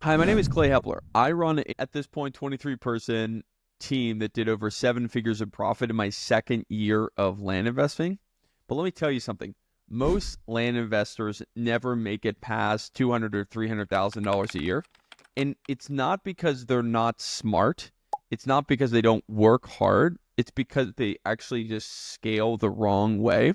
Hi, my name is Clay Hepler. I run, at this point, 23-person team that did over 7 figures of profit in my second year of land investing. But let me tell you something. Most land investors never make it past $200,000 or $300,000 a year. And it's not because they're not smart. It's not because they don't work hard. It's because they actually just scale the wrong way.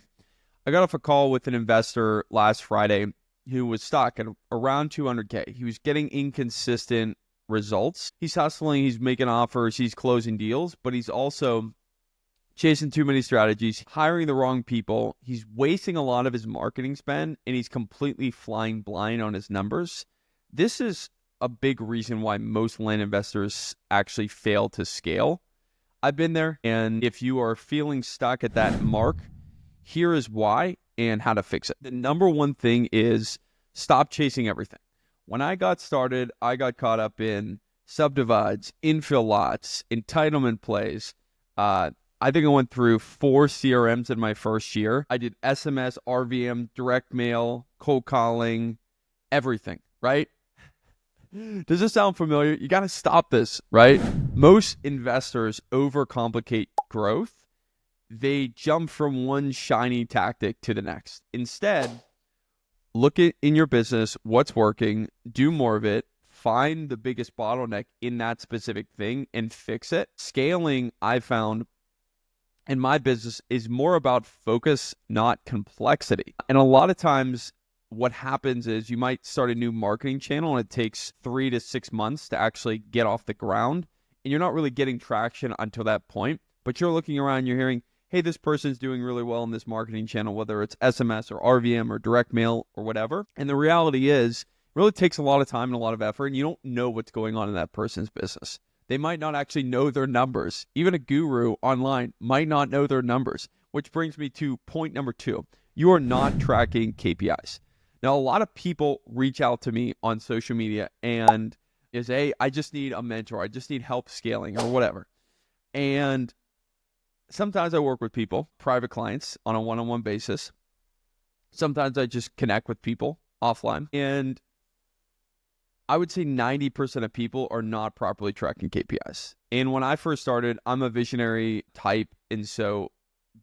I got off a call with an investor last Friday who was stuck at around 200K. He was getting inconsistent results. He's hustling, he's making offers, he's closing deals, but he's also chasing too many strategies, hiring the wrong people. He's wasting a lot of his marketing spend, and he's completely flying blind on his numbers. This is a big reason why most land investors actually fail to scale. I've been there, and if you are feeling stuck at that mark, here is why and how to fix it. The number one thing is stop chasing everything. When I got started, I got caught up in subdivides, infill lots, entitlement plays. I think I went through 4 CRMs in my first year. I did SMS, RVM, direct mail, cold calling, everything, right? Does this sound familiar? You got to stop this, right? Most investors overcomplicate growth. They jump from one shiny tactic to the next. Instead, look at in your business what's working, do more of it, find the biggest bottleneck in that specific thing and fix it. Scaling, I found in my business, is more about focus, not complexity. And a lot of times what happens is you might start a new marketing channel and it takes 3 to 6 months to actually get off the ground. And you're not really getting traction until that point. But you're looking around, you're hearing, hey, this person's doing really well in this marketing channel, whether it's SMS or RVM or direct mail or whatever. And the reality is, it really takes a lot of time and a lot of effort, and you don't know what's going on in that person's business. They might not actually know their numbers. Even a guru online might not know their numbers, which brings me to point number 2. You are not tracking KPIs. Now, a lot of people reach out to me on social media and is, hey, I just need a mentor. I just need help scaling or whatever. And sometimes I work with people, private clients, on a one-on-one basis. Sometimes I just connect with people offline. And I would say 90% of people are not properly tracking KPIs. And when I first started, I'm a visionary type. And so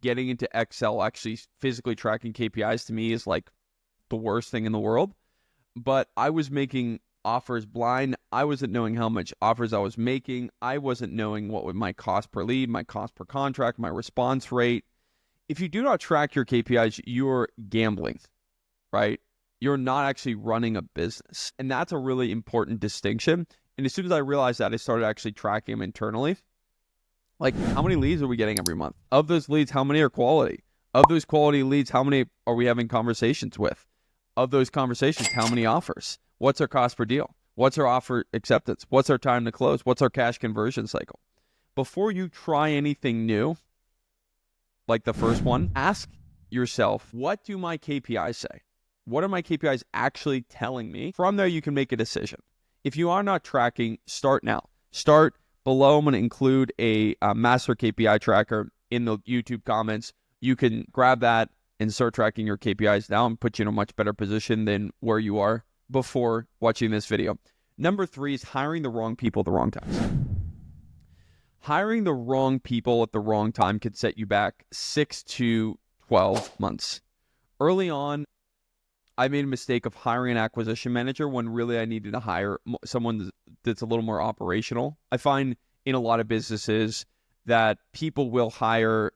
getting into Excel, actually physically tracking KPIs to me is like the worst thing in the world. But I was making offers blind. I wasn't knowing how much offers I was making. I wasn't knowing what would my cost per lead, my cost per contract, my response rate. If you do not track your KPIs, you're gambling, right? You're not actually running a business. And that's a really important distinction. And as soon as I realized that, I started actually tracking them internally. Like, how many leads are we getting every month? Of those leads, how many are quality? Of those quality leads, how many are we having conversations with? Of those conversations, how many offers? What's our cost per deal? What's our offer acceptance? What's our time to close? What's our cash conversion cycle? Before you try anything new, like the first one, ask yourself, what do my KPIs say? What are my KPIs actually telling me? From there, you can make a decision. If you are not tracking, start now. Start below. I'm going to include a master KPI tracker in the YouTube comments. You can grab that and start tracking your KPIs now and put you in a much better position than where you are before watching this video. Number 3 is hiring the wrong people at the wrong times. Hiring the wrong people at the wrong time could set you back 6 to 12 months. Early on, I made a mistake of hiring an acquisition manager when really I needed to hire someone that's a little more operational. I find in a lot of businesses that people will hire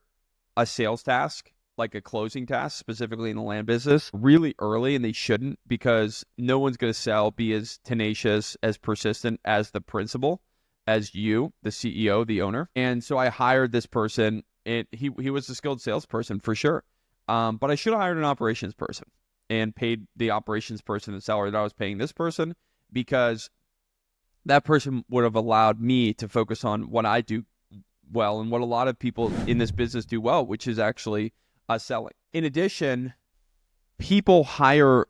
a sales task, like a closing task, specifically in the land business, really early, and they shouldn't, because no one's going to be as tenacious, as persistent as the principal, as you, the CEO, the owner. And so I hired this person, and he was a skilled salesperson for sure. But I should have hired an operations person and paid the operations person the salary that I was paying this person, because that person would have allowed me to focus on what I do well and what a lot of people in this business do well, which is actually selling. In addition, people hire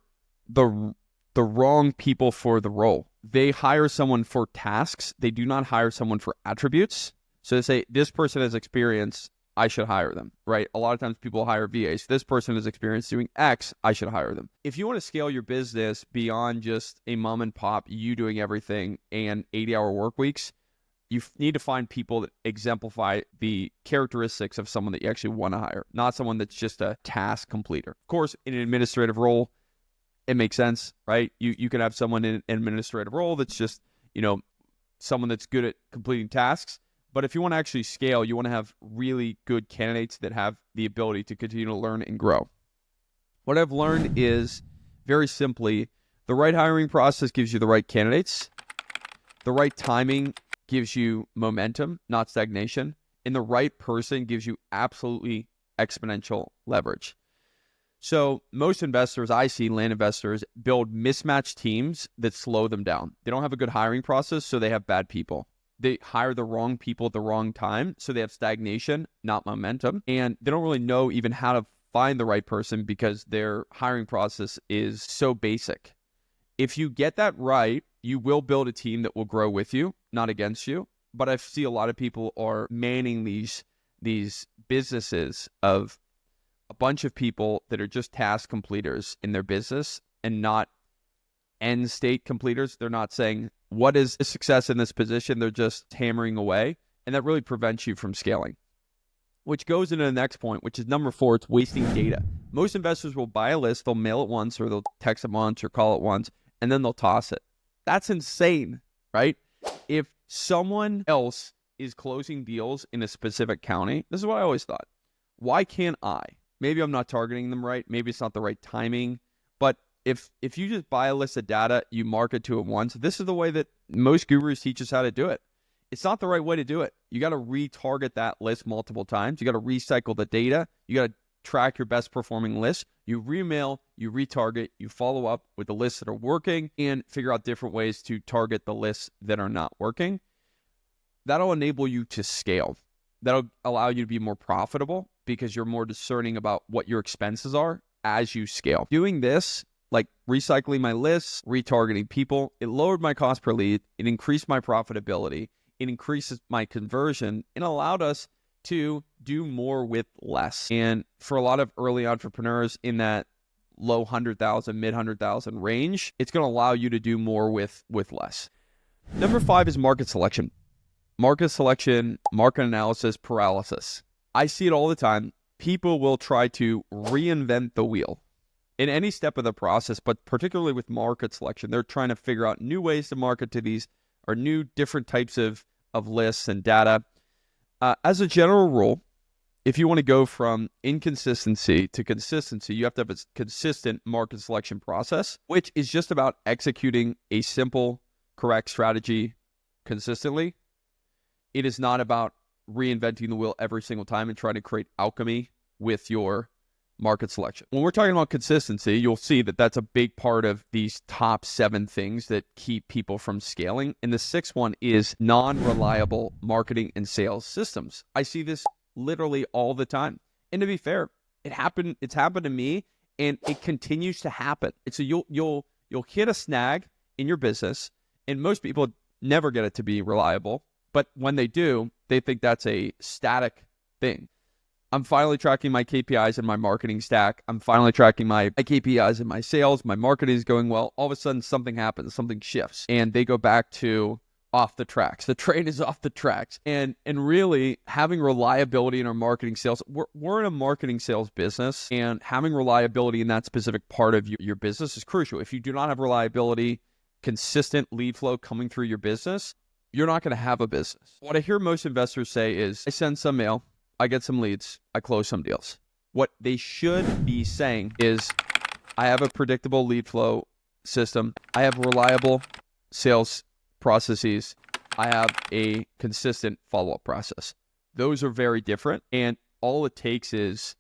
the wrong people for the role. They hire someone for tasks. They do not hire someone for attributes. So they say, this person has experience. I should hire them, right? A lot of times people hire VAs. This person has experience doing X, I should hire them. If you want to scale your business beyond just a mom and pop, you doing everything and 80-hour work weeks, you need to find people that exemplify the characteristics of someone that you actually want to hire, not someone that's just a task completer. Of course, in an administrative role, it makes sense, right? You can have someone in an administrative role that's just, someone that's good at completing tasks. But if you want to actually scale, you want to have really good candidates that have the ability to continue to learn and grow. What I've learned is, very simply, the right hiring process gives you the right candidates. The right timing gives you momentum, not stagnation. And the right person gives you absolutely exponential leverage. So most investors I see, land investors, build mismatched teams that slow them down. They don't have a good hiring process, so they have bad people. They hire the wrong people at the wrong time, so they have stagnation, not momentum. And they don't really know even how to find the right person because their hiring process is so basic. If you get that right, you will build a team that will grow with you, not against you. But I see a lot of people are manning these businesses of a bunch of people that are just task completers in their business and not end state completers. They're not saying, what is success in this position? They're just hammering away. And that really prevents you from scaling. Which goes into the next point, which is number 4, it's wasting data. Most investors will buy a list, they'll mail it once, or they'll text it once, or call it once, and then they'll toss it. That's insane, right? If someone else is closing deals in a specific county, this is what I always thought. Why can't I? Maybe I'm not targeting them right. Maybe it's not the right timing. But if you just buy a list of data, you market to it once, this is the way that most gurus teach us how to do it. It's not the right way to do it. You got to retarget that list multiple times. You got to recycle the data. You got to track your best performing list. You remail, you retarget, you follow up with the lists that are working and figure out different ways to target the lists that are not working. That'll enable you to scale. That'll allow you to be more profitable because you're more discerning about what your expenses are as you scale. Doing this, like recycling my lists, retargeting people, it lowered my cost per lead. It increased my profitability. It increases my conversion and allowed us to do more with less. And for a lot of early entrepreneurs in that low 100,000, mid 100,000 range, it's going to allow you to do more with less. Number 5 is market selection. Market selection, market analysis, paralysis. I see it all the time. People will try to reinvent the wheel in any step of the process, but particularly with market selection. They're trying to figure out new ways to market to these or new different types of lists and data. As a general rule, if you want to go from inconsistency to consistency, you have to have a consistent market selection process, which is just about executing a simple, correct strategy consistently. It is not about reinventing the wheel every single time and trying to create alchemy with your market selection. When we're talking about consistency, you'll see that that's a big part of these top 7 things that keep people from scaling. And the 6th one is non-reliable marketing and sales systems. I see this literally all the time. And to be fair, it's happened to me and it continues to happen. So you'll hit a snag in your business and most people never get it to be reliable. But when they do, they think that's a static thing. I'm finally tracking my KPIs in my marketing stack. I'm finally tracking my KPIs in my sales. My marketing is going well. All of a sudden, something happens, something shifts, and they go back to off the tracks. The train is off the tracks. And really having reliability in our marketing sales, we're in a marketing sales business, and having reliability in that specific part of your business is crucial. If you do not have reliability, consistent lead flow coming through your business, you're not going to have a business. What I hear most investors say is, I send some mail, I get some leads, I close some deals. What they should be saying is, I have a predictable lead flow system. I have reliable sales processes. I have a consistent follow-up process. Those are very different. And all it takes is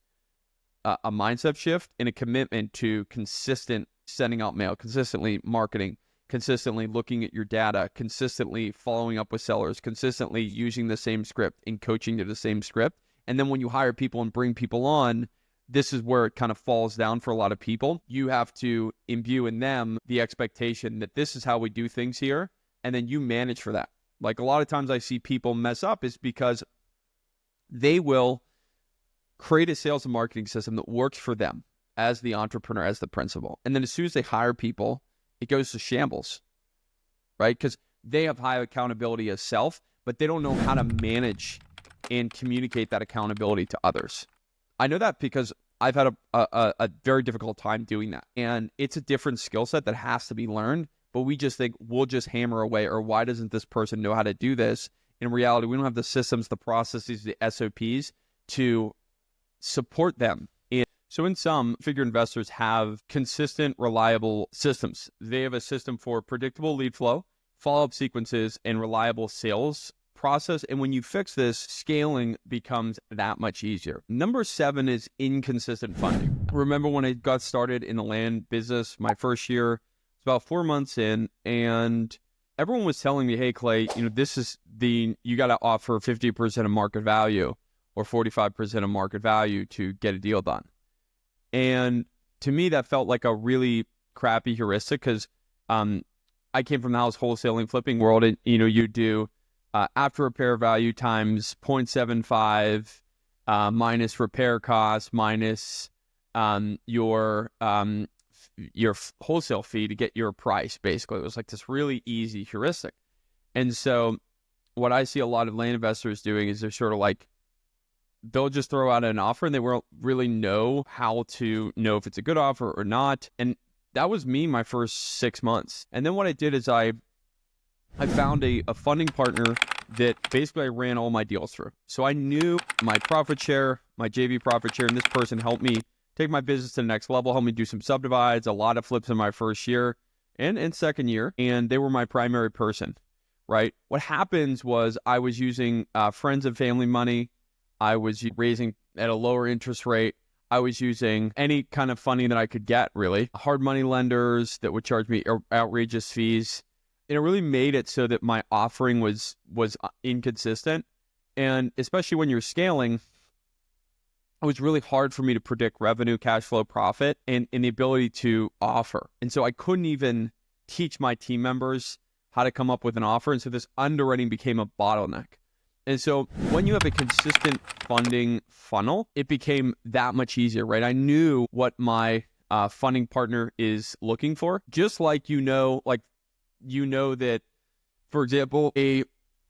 a mindset shift and a commitment to consistent sending out mail, consistently marketing, consistently looking at your data, consistently following up with sellers, consistently using the same script and coaching to the same script. And then when you hire people and bring people on, this is where it kind of falls down for a lot of people. You have to imbue in them the expectation that this is how we do things here, and then you manage for that. Like a lot of times I see people mess up is because they will create a sales and marketing system that works for them as the entrepreneur, as the principal. And then as soon as they hire people, it goes to shambles, right? Because they have high accountability as self, but they don't know how to manage and communicate that accountability to others. I know that because I've had a very difficult time doing that. And it's a different skill set that has to be learned, but we just think we'll just hammer away, or why doesn't this person know how to do this? In reality, we don't have the systems, the processes, the SOPs to support them. So in sum, figure investors have consistent, reliable systems. They have a system for predictable lead flow, follow-up sequences, and reliable sales process. And when you fix this, scaling becomes that much easier. Number 7 is inconsistent funding. Remember when I got started in the land business, my first year, it's about 4 months in, and everyone was telling me, hey, Clay, this is you got to offer 50% of market value or 45% of market value to get a deal done. And to me, that felt like a really crappy heuristic because I came from the house wholesaling flipping world, and you do after repair value times 0.75 minus repair costs minus your wholesale fee to get your price. Basically, it was like this really easy heuristic. And so what I see a lot of land investors doing is they're sort of like, they'll just throw out an offer and they won't really know how to know if it's a good offer or not. And that was me my first 6 months. And then what I did is I found a funding partner that basically I ran all my deals through. So I knew my profit share, my JV profit share, and this person helped me take my business to the next level, helped me do some subdivides, a lot of flips in my first year and in second year. And they were my primary person, right? What happens was I was using friends and family money. I was raising at a lower interest rate. I was using any kind of funding that I could get, really. Hard money lenders that would charge me outrageous fees. And it really made it so that my offering was inconsistent. And especially when you're scaling, it was really hard for me to predict revenue, cash flow, profit, and the ability to offer. And so I couldn't even teach my team members how to come up with an offer. And so this underwriting became a bottleneck. And so when you have a consistent funding funnel, it became that much easier, right? I knew what my funding partner is looking for, just like that, for example, a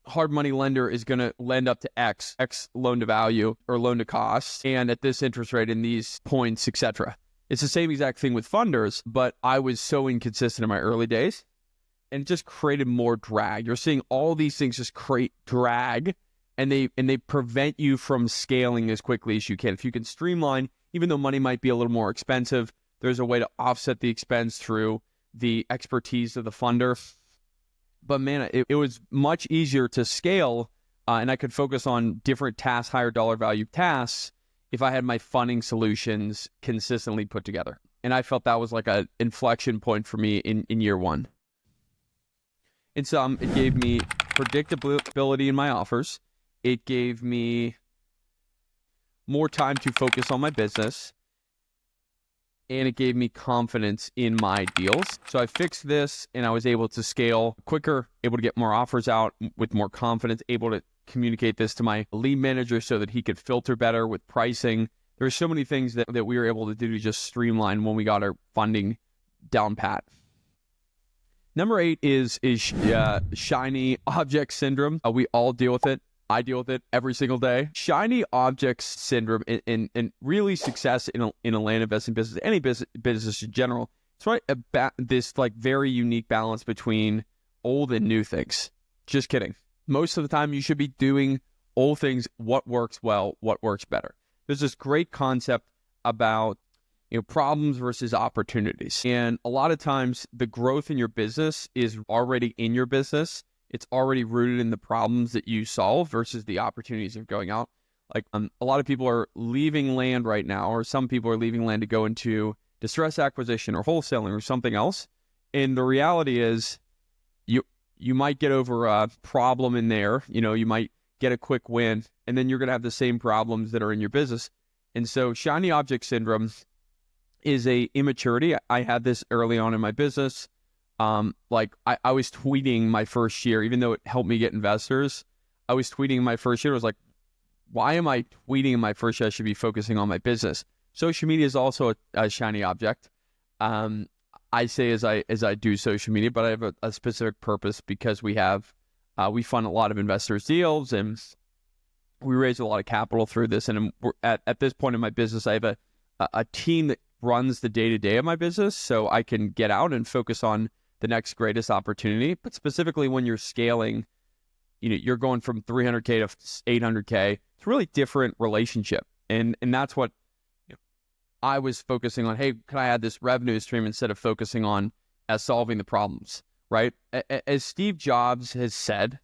hard money lender is going to lend up to X loan to value or loan to cost, and at this interest rate in these points, etc. It's the same exact thing with funders, but I was so inconsistent in my early days, and it just created more drag. You're seeing all these things just create drag, and they prevent you from scaling as quickly as you can. If you can streamline, even though money might be a little more expensive, there's a way to offset the expense through the expertise of the funder. But man, it was much easier to scale, and I could focus on different tasks, higher dollar value tasks, if I had my funding solutions consistently put together. And I felt that was like an inflection point for me in year one. In sum, it gave me predictability in my offers. It gave me more time to focus on my business, and it gave me confidence in my deals. So I fixed this, and I was able to scale quicker, able to get more offers out with more confidence, able to communicate this to my lead manager so that he could filter better with pricing. There's so many things that we were able to do to just streamline when we got our funding down pat. Number 8 is shiny object syndrome. We all deal with it. I deal with it every single day. Shiny object syndrome and really success in a land investing business, any business in general. It's right about this like very unique balance between old and new things. Just kidding. Most of the time you should be doing old things, what works well, what works better. There's this great concept about problems versus opportunities. And a lot of times the growth in your business is already in your business. It's already rooted in the problems that you solve versus the opportunities of going out. Like a lot of people are leaving land right now, or some people are leaving land to go into distress acquisition or wholesaling or something else. And the reality is you might get over a problem in there. You might get a quick win, and then you're going to have the same problems that are in your business. And so shiny object syndrome is a immaturity. I had this early on in my business. I was tweeting my first year, even though it helped me get investors. I was tweeting my first year. I was like, why am I tweeting in my first year? I should be focusing on my business. Social media is also a shiny object. I say as I do social media, but I have a specific purpose because we fund a lot of investors' deals and we raise a lot of capital through this. And we're at this point in my business, I have a team that runs the day-to-day of my business, so I can get out and focus on the next greatest opportunity. But specifically when you're scaling, you're going from 300K to 800K. It's a really different relationship. And that's what I was focusing on. Hey, can I add this revenue stream instead of focusing on solving the problems, right? As Steve Jobs has said,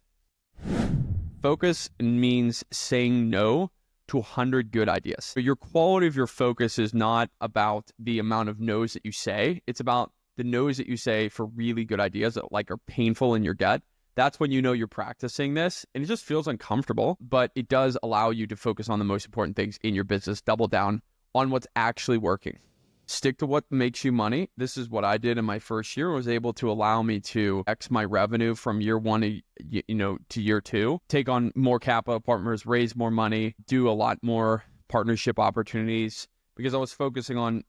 focus means saying no to 100 good ideas. So your quality of your focus is not about the amount of no's that you say. It's about the no's that you say for really good ideas that are painful in your gut. That's when you're practicing this, and it just feels uncomfortable, but it does allow you to focus on the most important things in your business, double down on what's actually working. Stick to what makes you money. This is what I did in my first year. Was able to allow me to X my revenue from year one to year two, take on more capital partners, raise more money, do a lot more partnership opportunities because I was focusing on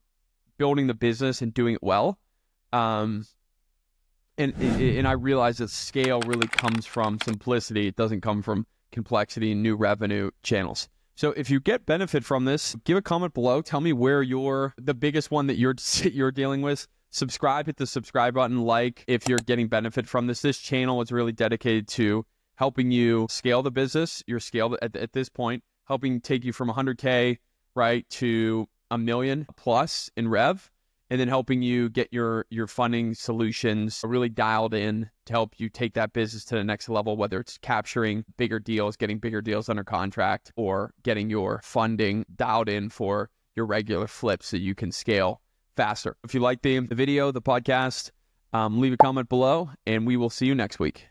building the business and doing it well. And I realized that scale really comes from simplicity. It doesn't come from complexity and new revenue channels. So if you get benefit from this, give a comment below. Tell me where the biggest one that you're dealing with. Subscribe, hit the subscribe button, like if you're getting benefit from this. This channel is really dedicated to helping you scale the business. You're scaled at this point, helping take you from 100K, right, to $1 million plus in rev, and then helping you get your funding solutions really dialed in to help you take that business to the next level, whether it's capturing bigger deals, getting bigger deals under contract, or getting your funding dialed in for your regular flips so you can scale faster. If you like the video, the podcast, leave a comment below, and we will see you next week.